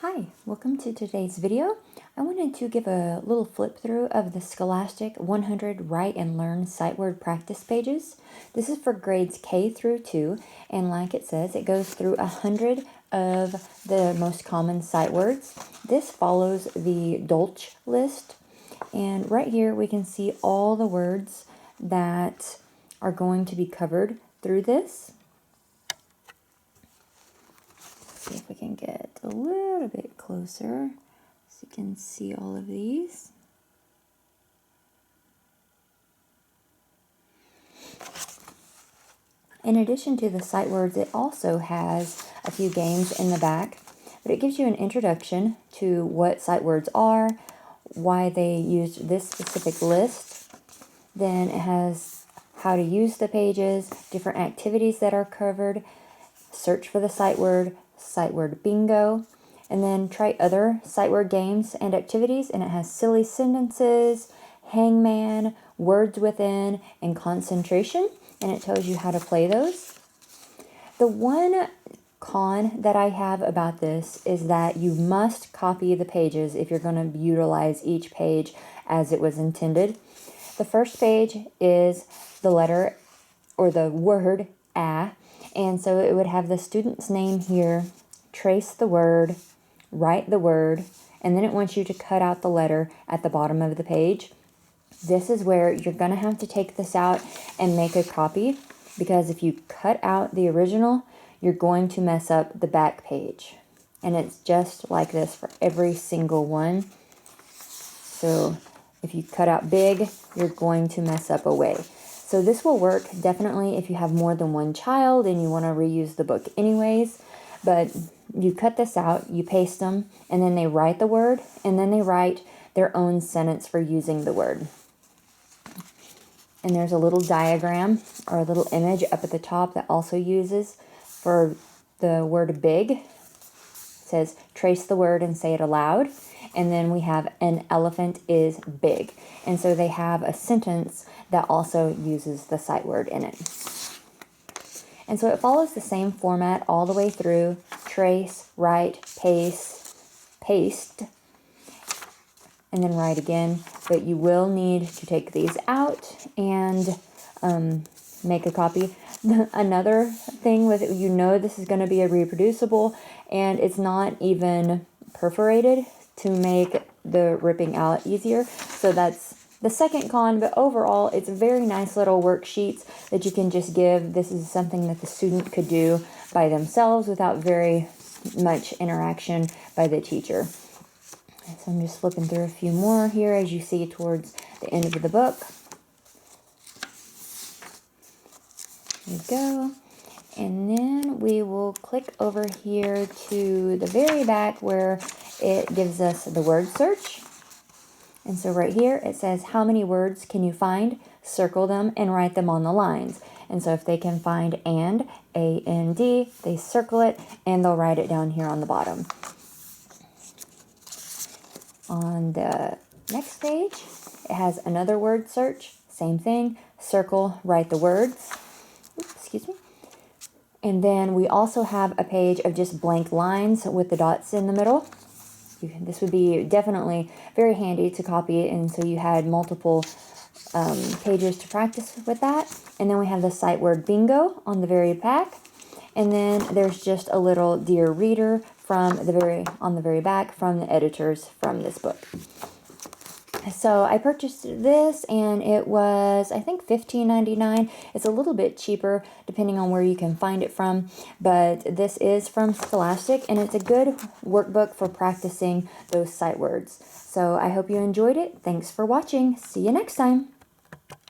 Hi, welcome to today's video. I wanted to give a little flip through of the Scholastic 100 Write and Learn Sight Word Practice pages. This is for grades K through 2, and like it says, it goes through 100 of the most common sight words. This follows the Dolch list, and right here we can see all the words that are going to be covered through this. See if we can get a little bit closer so you can see all of these. In addition to the sight words, it also has a few games in the back, but it gives you an introduction to what sight words are, why they used this specific list. Then it has how to use the pages, different activities that are covered, search for the sight word bingo, and then try other sight word games and activities. And it has silly sentences, hangman, words within, and concentration, and it tells you how to play those. The one con that I have about this is that you must copy the pages if you're going to utilize each page as it was intended. The first page is the letter or the word a, and so it would have the student's name here, trace the word, write the word, and then it wants you to cut out the letter at the bottom of the page. This is where you're going to have to take this out and make a copy, because if you cut out the original, you're going to mess up the back page. And it's just like this for every single one. So if you cut out big, you're going to mess up away. So this will work definitely if you have more than one child and you want to reuse the book anyways. But you cut this out, you paste them, and then they write the word, and then they write their own sentence for using the word. And there's a little diagram or a little image up at the top that also uses for the word big. It says trace the word and say it aloud. And then we have an elephant is big. And so they have a sentence that also uses the sight word in it. And so it follows the same format all the way through: trace, write, paste, and then write again. But you will need to take these out and make a copy. Another thing with it, this is going to be a reproducible, and it's not even perforated to make the ripping out easier. So that's the second con, but overall it's very nice little worksheets that you can just give. This is something that the student could do by themselves without very much interaction by the teacher. So I'm just flipping through a few more here as you see towards the end of the book. There we go. And then we will click over here to the very back where it gives us the word search. And so right here it says, how many words can you find? Circle them and write them on the lines. And so if they can find and, A-N-D, they circle it and they'll write it down here on the bottom. On the next page, it has another word search. Same thing, circle, write the words. Oops, excuse me. And then we also have a page of just blank lines with the dots in the middle. This would be definitely very handy to copy, and so you had multiple pages to practice with that. And then we have the sight word bingo on the very back, and then there's just a little dear reader on the very back from the editors from this book. So I purchased this, and it was, I think, $15.99. It's a little bit cheaper depending on where you can find it from, but this is from Scholastic, and it's a good workbook for practicing those sight words. So I hope you enjoyed it. Thanks for watching. See you next time.